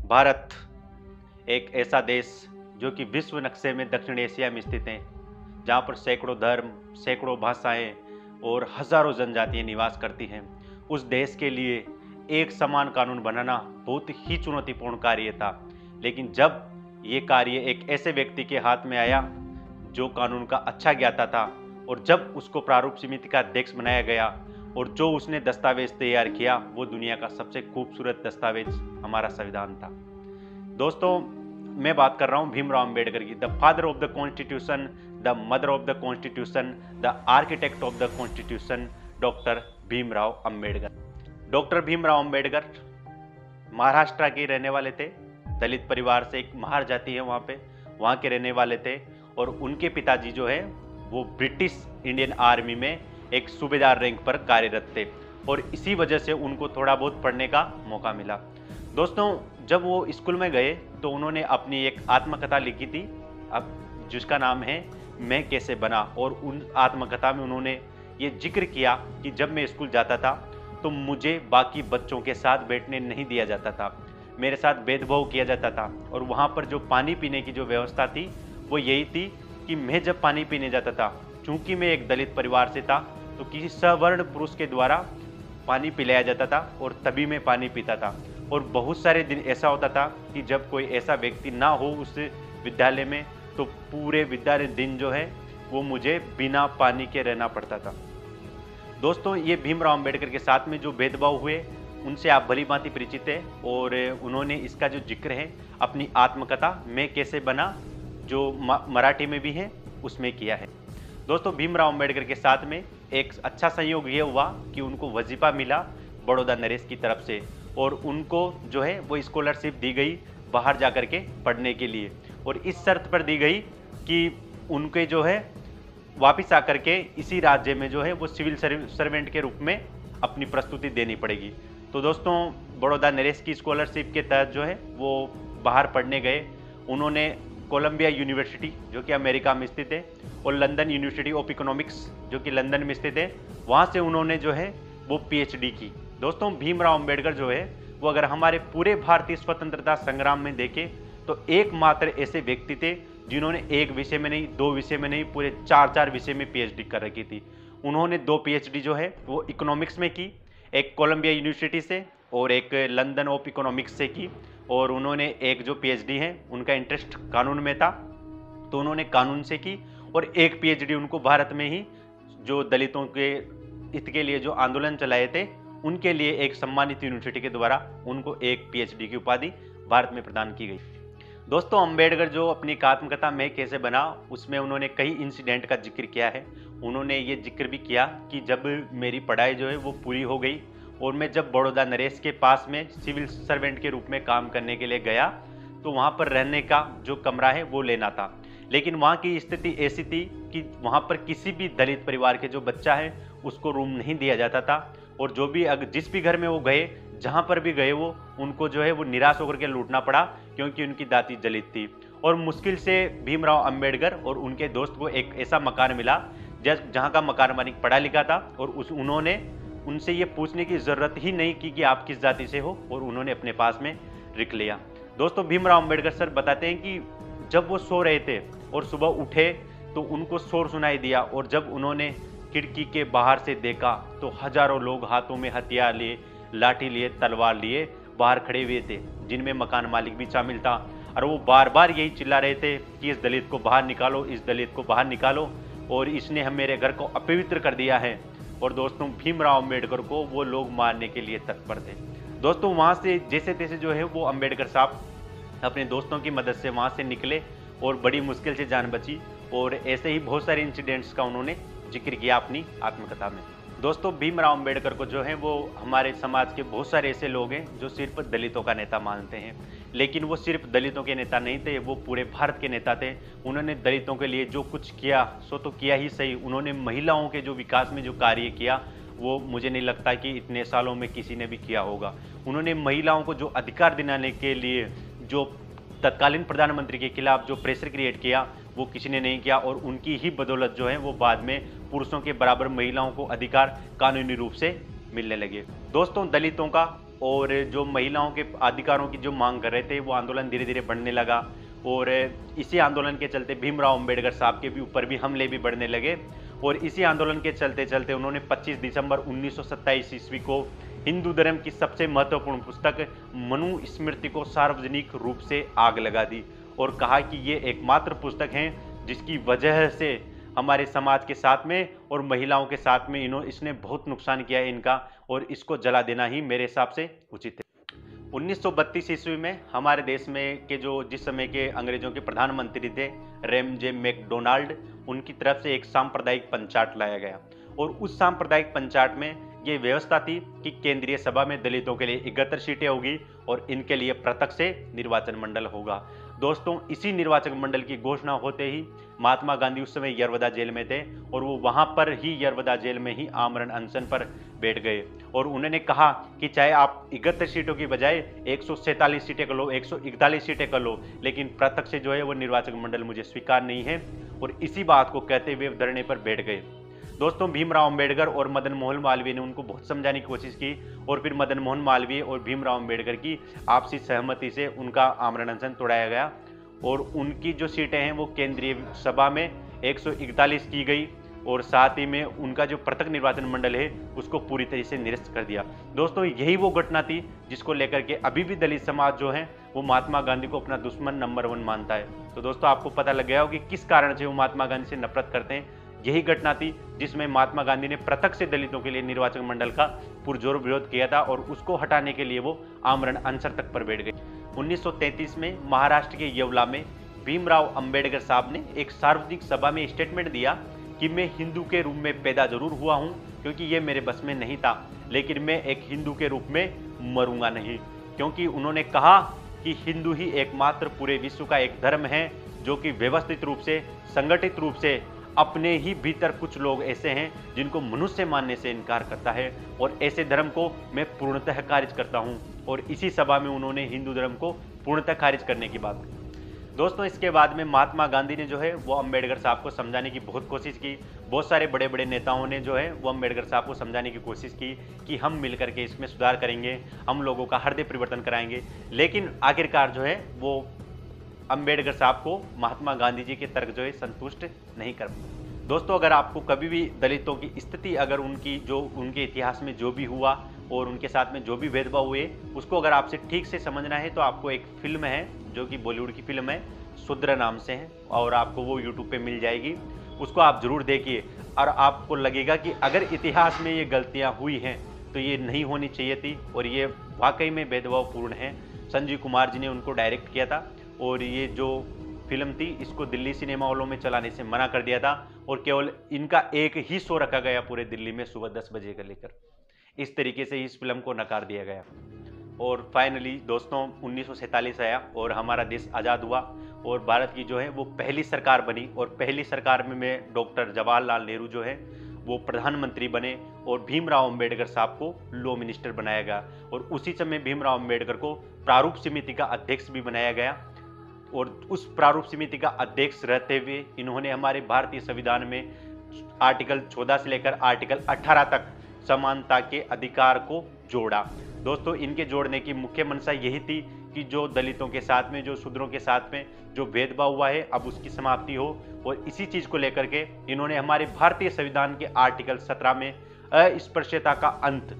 भारत एक ऐसा देश जो कि विश्व नक्शे में दक्षिण एशिया में स्थित है, जहाँ पर सैकड़ों धर्म, सैकड़ों भाषाएं और हजारों जनजातियां निवास करती हैं। उस देश के लिए एक समान कानून बनाना बहुत ही चुनौतीपूर्ण कार्य था। लेकिन जब ये कार्य एक ऐसे व्यक्ति के हाथ में आया जो कानून का अच्छा ज्ञाता था, और जब उसको प्रारूप समिति का अध्यक्ष बनाया गया और जो उसने दस्तावेज तैयार किया, वो दुनिया का सबसे खूबसूरत दस्तावेज हमारा संविधान था। दोस्तों, मैं बात कर रहा हूं भीमराव अंबेडकर की, the father of the constitution, the mother of the constitution, the architect of the constitution, doctor Bhimrao Ambedkar. Doctor Bhimrao Ambedkar Maharashtra के रहने वाले थे। दलित परिवार से, एक महार जाति है वहाँ के रहने वाले थे। और उनके पिताजी जो है वो ब्रिटिश इंडियन आर्मी में एक सूबेदार रैंक पर कार्यरत थे, और इसी वजह से उनको थोड़ा बहुत पढ़ने का मौका मिला। दोस्तों, जब वो स्कूल में गए तो उन्होंने अपनी एक आत्मकथा लिखी थी, अब जिसका नाम है मैं कैसे बना। और उन आत्मकथा में उन्होंने ये जिक्र किया कि जब मैं स्कूल जाता था तो मुझे बाकी बच्चों के साथ बैठने नहीं दिया जाता था, मेरे साथ भेदभाव किया जाता था। और वहाँ पर जो पानी पीने की जो व्यवस्था थी वो यही थी कि मैं जब पानी पीने जाता था, चूंकि मैं एक दलित परिवार से था, तो किसी सवर्ण पुरुष के द्वारा पानी पिलाया जाता था और तभी मैं पानी पीता था। और बहुत सारे दिन ऐसा होता था कि जब कोई ऐसा व्यक्ति ना हो उस विद्यालय में, तो पूरे विद्यालय दिन जो है वो मुझे बिना पानी के रहना पड़ता था। दोस्तों, ये भीमराव अंबेडकर के साथ में जो भेदभाव हुए उनसे आप भली भांति परिचित है, और उन्होंने इसका जो जिक्र है अपनी आत्मकथा मैं कैसे बना, जो मराठी में भी है, उसमें किया है। दोस्तों, भीमराव अंबेडकर के साथ में एक अच्छा संयोग ये हुआ कि उनको वजीफा मिला बड़ौदा नरेश की तरफ से, और उनको जो है वो स्कॉलरशिप दी गई बाहर जाकर के पढ़ने के लिए। और इस शर्त पर दी गई कि उनके जो है वापस आकर के इसी राज्य में जो है वो सिविल सर्वेंट के रूप में अपनी प्रस्तुति देनी पड़ेगी। तो दोस्तों, बड़ौदा नरेश की स्कॉलरशिप के तहत जो है वो बाहर पढ़ने गए। उन्होंने कोलंबिया यूनिवर्सिटी जो कि अमेरिका में स्थित है, और लंदन यूनिवर्सिटी ऑफ इकोनॉमिक्स जो कि लंदन में स्थित है, वहाँ से उन्होंने जो है वो पीएचडी की। दोस्तों, भीमराव अंबेडकर जो है वो अगर हमारे पूरे भारतीय स्वतंत्रता संग्राम में देखें तो एकमात्र ऐसे व्यक्ति थे जिन्होंने एक विषय में नहीं, दो विषय में नहीं, पूरे चार विषय में पीएचडी कर रखी थी। उन्होंने 2 पीएचडी जो है वो इकोनॉमिक्स में की, एक कोलंबिया यूनिवर्सिटी से और एक लंदन ऑफ इकोनॉमिक्स से की। और उन्होंने एक जो पीएचडी है उनका इंटरेस्ट कानून में था, तो उन्होंने कानून से की। और एक पीएचडी उनको भारत में ही जो दलितों के हित के लिए जो आंदोलन चलाए थे उनके लिए एक सम्मानित यूनिवर्सिटी के द्वारा उनको एक पीएचडी की उपाधि भारत में प्रदान की गई। दोस्तों, अंबेडकर जो अपनी आत्मकथा मैं कैसे बना उसमें उन्होंने कई इंसिडेंट का जिक्र किया है। उन्होंने ये जिक्र भी किया कि जब मेरी पढ़ाई जो है वो पूरी हो गई और मैं जब बड़ौदा नरेश के पास में सिविल सर्वेंट के रूप में काम करने के लिए गया, तो वहाँ पर रहने का जो कमरा है वो लेना था। लेकिन वहाँ की स्थिति ऐसी थी कि वहाँ पर किसी भी दलित परिवार के जो बच्चा है उसको रूम नहीं दिया जाता था। और जो भी जिस भी घर में वो गए, जहाँ पर भी गए वो उनको जो है वो निराश होकर के लूटना पड़ा, क्योंकि उनकी दाती दलित थी। और मुश्किल से भीमराव अंबेडकर और उनके दोस्त को एक ऐसा मकान मिला जहाँ का मकान मालिक पढ़ा लिखा था, और उन्होंने उनसे ये पूछने की ज़रूरत ही नहीं की कि आप किस जाति से हो, और उन्होंने अपने पास में रख लिया। दोस्तों, भीमराव अंबेडकर सर बताते हैं कि जब वो सो रहे थे और सुबह उठे तो उनको शोर सुनाई दिया, और जब उन्होंने खिड़की के बाहर से देखा तो हजारों लोग हाथों में हथियार लिए, लाठी लिए, तलवार लिए बाहर खड़े हुए थे, जिनमें मकान मालिक भी शामिल था। और वो बार बार यही चिल्ला रहे थे कि इस दलित को बाहर निकालो, इस दलित को बाहर निकालो, और इसने हम मेरे घर को अपवित्र कर दिया है। और दोस्तों, भीमराव अंबेडकर को वो लोग मारने के लिए तत्पर थे। दोस्तों, वहाँ से जैसे तैसे जो है वो अंबेडकर साहब अपने दोस्तों की मदद से वहाँ से निकले और बड़ी मुश्किल से जान बची। और ऐसे ही बहुत सारे इंसिडेंट्स का उन्होंने जिक्र किया अपनी आत्मकथा में। दोस्तों, भीमराव अंबेडकर को जो है वो हमारे समाज के बहुत सारे ऐसे लोग हैं जो सिर्फ दलितों का नेता मानते हैं, लेकिन वो सिर्फ दलितों के नेता नहीं थे, वो पूरे भारत के नेता थे। उन्होंने दलितों के लिए जो कुछ किया सो तो किया ही सही, उन्होंने महिलाओं के जो विकास में जो कार्य किया वो मुझे नहीं लगता कि इतने सालों में किसी ने भी किया होगा। उन्होंने महिलाओं को जो अधिकार दिलाने के लिए जो तत्कालीन प्रधानमंत्री के खिलाफ जो प्रेशर क्रिएट किया वो किसी ने नहीं किया, और उनकी ही बदौलत जो है वो बाद में पुरुषों के बराबर महिलाओं को अधिकार कानूनी रूप से मिलने लगे। दोस्तों, दलितों का और जो महिलाओं के अधिकारों की जो मांग कर रहे थे वो आंदोलन धीरे धीरे बढ़ने लगा। और इसी आंदोलन के चलते भीमराव अंबेडकर साहब के भी ऊपर भी हमले भी बढ़ने लगे। और इसी आंदोलन के चलते चलते उन्होंने 25 दिसंबर 1927 ईस्वी को हिंदू धर्म की सबसे महत्वपूर्ण पुस्तक मनुस्मृति को सार्वजनिक रूप से आग लगा दी और कहा कि ये एकमात्र पुस्तक है जिसकी वजह से हमारे समाज के साथ में और महिलाओं के साथ में इसने बहुत नुकसान किया है इनका, और इसको जला देना ही मेरे हिसाब से उचित है। 1932 ईस्वी में हमारे देश में के जो जिस समय के अंग्रेजों के प्रधानमंत्री थे रेमजे मैकडोनाल्ड, उनकी तरफ से एक सांप्रदायिक पंचायत लाया गया और उस सांप्रदायिक पंचायत में ये व्यवस्था थी कि केंद्रीय सभा में दलितों के लिए 71 सीटें होगी और इनके लिए प्रत्यक्ष से निर्वाचन मंडल होगा। दोस्तों, इसी निर्वाचन मंडल की घोषणा होते ही महात्मा गांधी उस समय यरवदा जेल में थे और वो वहां पर ही यरवदा जेल में ही आमरण अनशन पर बैठ गए और उन्होंने कहा कि चाहे आप 71 सीटों की बजाय 147 सीटें कर लो, 141 सीटें कर लो, लेकिन प्रत्यक्ष से जो है वो निर्वाचन मंडल मुझे स्वीकार नहीं है। और इसी बात को कहते हुए धरने पर बैठ गए। दोस्तों, भीमराव अंबेडकर और मदन मोहन मालवीय ने उनको बहुत समझाने की कोशिश की और फिर मदन मोहन मालवीय और भीमराव अंबेडकर की आपसी सहमति से उनका आमरण अनशन तोड़ाया गया और उनकी जो सीटें हैं वो केंद्रीय सभा में 141 की गई और साथ ही में उनका जो पृथक निर्वाचन मंडल है उसको पूरी तरह से निरस्त कर दिया। दोस्तों, यही वो घटना थी जिसको लेकर के अभी भी दलित समाज जो है वो महात्मा गांधी को अपना दुश्मन नंबर 1 मानता है। तो दोस्तों, आपको पता लग गया हो कि किस कारण से वो महात्मा गांधी से नफरत करते हैं। यही घटना थी जिसमें महात्मा गांधी ने प्रत्यक्ष से दलितों के लिए निर्वाचन मंडल का पुरजोर विरोध किया था और उसको हटाने के लिए वो आमरण अनशन तक पर बैठ गए। 1933 में महाराष्ट्र के येवला में भीमराव अंबेडकर साहब ने एक सार्वजनिक सभा में स्टेटमेंट दिया कि मैं हिंदू के रूप में पैदा जरूर हुआ हूं क्योंकि ये मेरे बस में नहीं था, लेकिन मैं एक हिंदू के रूप में मरूंगा नहीं, क्योंकि उन्होंने कहा कि हिंदू ही एकमात्र पूरे विश्व का एक धर्म है जो कि व्यवस्थित रूप से, संगठित रूप से अपने ही भीतर कुछ लोग ऐसे हैं जिनको मनुष्य मानने से इनकार करता है और ऐसे धर्म को मैं पूर्णतः खारिज करता हूं। और इसी सभा में उन्होंने हिंदू धर्म को पूर्णतः खारिज करने की बात की। दोस्तों, इसके बाद में महात्मा गांधी ने जो है वो अंबेडकर साहब को समझाने की बहुत कोशिश की। बहुत सारे बड़े बड़े नेताओं ने जो है वो अंबेडकर साहब को समझाने की कोशिश की कि हम मिलकर के इसमें सुधार करेंगे, हम लोगों का हृदय परिवर्तन कराएंगे, लेकिन आखिरकार जो है वो अंबेडकर साहब को महात्मा गांधी जी के तर्क जो है संतुष्ट नहीं कर पाए। दोस्तों, अगर आपको कभी भी दलितों की स्थिति, अगर उनके इतिहास में जो भी हुआ और उनके साथ में जो भी भेदभाव हुए उसको अगर आपसे ठीक से समझना है तो आपको एक फिल्म है जो कि बॉलीवुड की फिल्म है, शूद्र नाम से है, और आपको वो यूट्यूब पे मिल जाएगी। उसको आप जरूर देखिए और आपको लगेगा कि अगर इतिहास में ये गलतियाँ हुई हैं तो ये नहीं होनी चाहिए थी और ये वाकई में भेदभावपूर्ण है। संजीव कुमार जी ने उनको डायरेक्ट किया था और ये जो फिल्म थी इसको दिल्ली सिनेमा हॉलों में चलाने से मना कर दिया था और केवल इनका एक ही शो रखा गया पूरे दिल्ली में सुबह 10 बजे का लेकर। इस तरीके से इस फिल्म को नकार दिया गया। और फाइनली दोस्तों 1947 आया और हमारा देश आज़ाद हुआ और भारत की जो है वो पहली सरकार बनी और पहली सरकार में डॉक्टर जवाहरलाल नेहरू जो है वो प्रधानमंत्री बने और भीमराव अंबेडकर साहब को लॉ मिनिस्टर बनाया गया और उसी समय भीमराव अंबेडकर को प्रारूप समिति का अध्यक्ष भी बनाया गया और उस प्रारूप समिति का अध्यक्ष रहते हुए इन्होंने हमारे भारतीय संविधान में आर्टिकल 14 से लेकर आर्टिकल 18 तक समानता के अधिकार को जोड़ा। दोस्तों, इनके जोड़ने की मुख्य मंशा यही थी कि जो दलितों के साथ में, जो शूद्रों के साथ में जो भेदभाव हुआ है अब उसकी समाप्ति हो और इसी चीज को लेकर के इन्होंने हमारे भारतीय संविधान के आर्टिकल 17 में अस्पृश्यता का अंत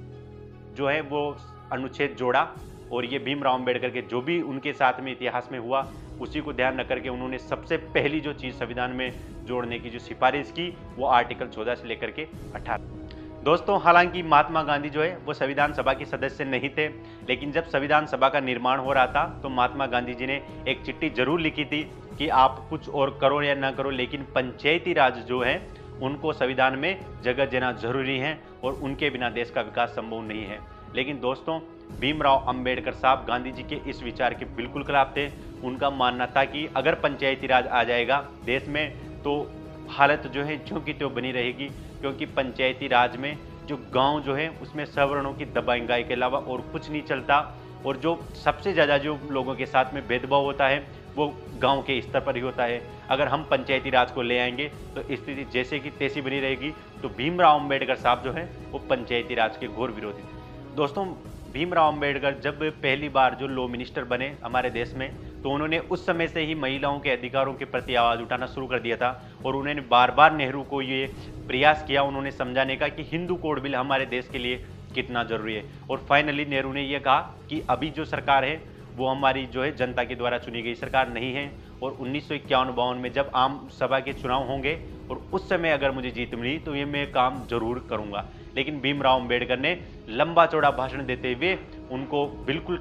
जो है वो अनुच्छेद जोड़ा और ये भीमराव अंबेडकर के जो भी उनके साथ में इतिहास में हुआ उसी को ध्यान रख करके उन्होंने सबसे पहली जो चीज़ संविधान में जोड़ने की जो सिफारिश की वो आर्टिकल 14 से लेकर के 18। दोस्तों, हालांकि महात्मा गांधी जो है वो संविधान सभा के सदस्य नहीं थे, लेकिन जब संविधान सभा का निर्माण हो रहा था तो महात्मा गांधी जी ने एक चिट्ठी जरूर लिखी थी कि आप कुछ और करो या ना करो, लेकिन पंचायती राज जो है उनको संविधान में जगह देना जरूरी है और उनके बिना देश का विकास संभव नहीं है। लेकिन दोस्तों, भीमराव अंबेडकर साहब गांधी जी के इस विचार के बिल्कुल खिलाफ थे। उनका मानना था कि अगर पंचायती राज आ जाएगा देश में तो हालत जो है ज्यों की त्यों बनी रहेगी, क्योंकि पंचायती राज में जो गांव जो है उसमें सवर्णों की दबंगाई के अलावा और कुछ नहीं चलता और जो सबसे ज़्यादा जो लोगों के साथ में भेदभाव होता है वो गांव के स्तर पर ही होता है। अगर हम पंचायती राज को ले आएंगे तो स्थिति जैसे कि तैसी बनी रहेगी। तो भीमराव अंबेडकर साहब जो है वो पंचायती राज के घोर विरोधी थे। दोस्तों, भीमराव अंबेडकर जब पहली बार जो लॉ मिनिस्टर बने हमारे देश में, तो उन्होंने उस समय से ही महिलाओं के अधिकारों के प्रति आवाज़ उठाना शुरू कर दिया था और उन्होंने बार बार नेहरू को ये प्रयास किया उन्होंने समझाने का कि हिंदू कोड बिल हमारे देश के लिए कितना ज़रूरी है। और फाइनली नेहरू ने यह कहा कि अभी जो सरकार है वो हमारी जो है जनता के द्वारा चुनी गई सरकार नहीं है, और 1951-52 में जब आम सभा के चुनाव होंगे और उस समय अगर मुझे जीत मिली तो ये मैं काम जरूर करूंगा। लेकिन भीमराव अंबेडकर ने लंबा चौड़ा भाषण देते हुए उनको बिल्कुल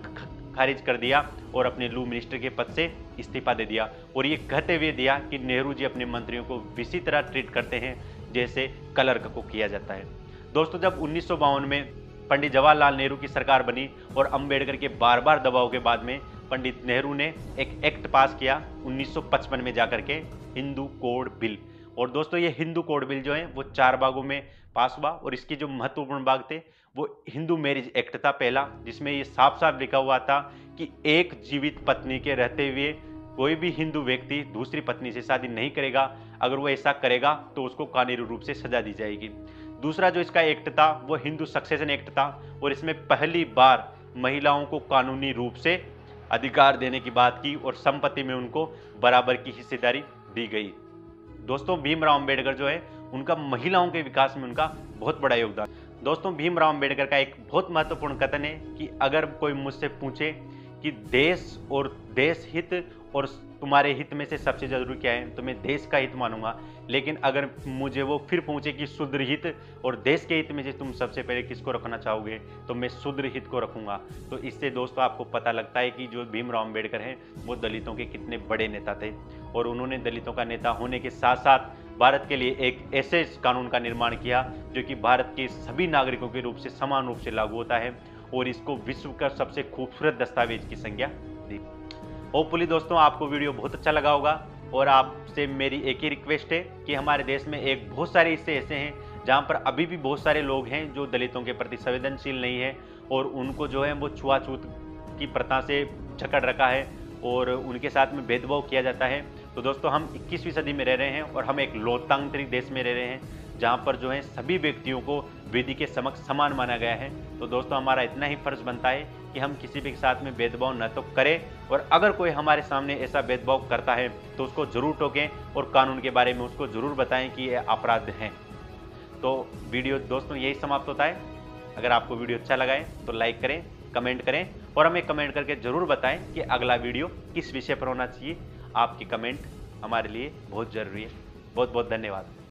खारिज कर दिया और अपने लॉ मिनिस्टर के पद से इस्तीफा दे दिया, और ये कहते हुए दिया कि नेहरू जी अपने मंत्रियों को इसी तरह ट्रीट करते हैं जैसे क्लर्क को किया जाता है। दोस्तों, जब 1952 में पंडित जवाहरलाल नेहरू की सरकार बनी और अंबेडकर के बार बार दबाव के बाद में पंडित नेहरू ने एक एक्ट पास किया 1955 में जाकर के, हिंदू कोड बिल। और दोस्तों, ये हिंदू कोड बिल जो है वो 4 भागों में पास हुआ, और इसके जो महत्वपूर्ण भाग थे वो हिंदू मैरिज एक्ट था पहला, जिसमें ये साफ साफ लिखा हुआ था कि एक जीवित पत्नी के रहते हुए कोई भी हिंदू व्यक्ति दूसरी पत्नी से शादी नहीं करेगा, अगर वो ऐसा करेगा तो उसको कानूनी रूप से सजा दी जाएगी। दूसरा जो इसका एक्ट था वो हिंदू सक्सेशन एक्ट था, और इसमें पहली बार महिलाओं को कानूनी रूप से अधिकार देने की बात की और संपत्ति में उनको बराबर की हिस्सेदारी दी गई। दोस्तों, भीमराव अंबेडकर जो है उनका महिलाओं के विकास में उनका बहुत बड़ा योगदान। दोस्तों, भीमराव अंबेडकर का एक बहुत महत्वपूर्ण कथन है कि अगर कोई मुझसे पूछे कि देश और देश हित और तुम्हारे हित में से सबसे जरूरी क्या है, तो मैं देश का हित मानूंगा। लेकिन अगर मुझे वो फिर पूछे कि शूद्र हित और देश के हित में से तुम सबसे पहले किसको रखना चाहोगे, तो मैं शूद्र हित को रखूंगा। तो इससे दोस्तों आपको पता लगता है कि जो भीमराव अंबेडकर हैं वो दलितों के कितने बड़े नेता थे, और उन्होंने दलितों का नेता होने के साथ साथ भारत के लिए एक ऐसे कानून का निर्माण किया जो कि भारत के सभी नागरिकों के रूप से समान रूप से लागू होता है, और इसको विश्व का सबसे खूबसूरत दस्तावेज की संज्ञा दी। होपफुली दोस्तों आपको वीडियो बहुत अच्छा लगा होगा, और आपसे मेरी एक ही रिक्वेस्ट है कि हमारे देश में एक बहुत सारे हिस्से ऐसे हैं जहां पर अभी भी बहुत सारे लोग हैं जो दलितों के प्रति संवेदनशील नहीं है, और उनको जो है वो छुआछूत की प्रथा से जकड़ रखा है और उनके साथ में भेदभाव किया जाता है। तो दोस्तों, हम 21वीं सदी में रह रहे हैं और हम एक लोकतांत्रिक देश में रह रहे हैं जहां पर जो है सभी व्यक्तियों को विधि के समक्ष समान माना गया है। तो दोस्तों, हमारा इतना ही फर्ज बनता है कि हम किसी भी के साथ में भेदभाव न तो करें, और अगर कोई हमारे सामने ऐसा भेदभाव करता है तो उसको जरूर टोकें और कानून के बारे में उसको जरूर बताएं कि ये अपराध है। तो वीडियो दोस्तों यही समाप्त होता है। अगर आपको वीडियो अच्छा लगा है तो लाइक करें, कमेंट करें, और हमें कमेंट करके जरूर बताएं कि अगला वीडियो किस विषय पर होना चाहिए। आपकी कमेंट हमारे लिए बहुत ज़रूरी है। बहुत बहुत धन्यवाद।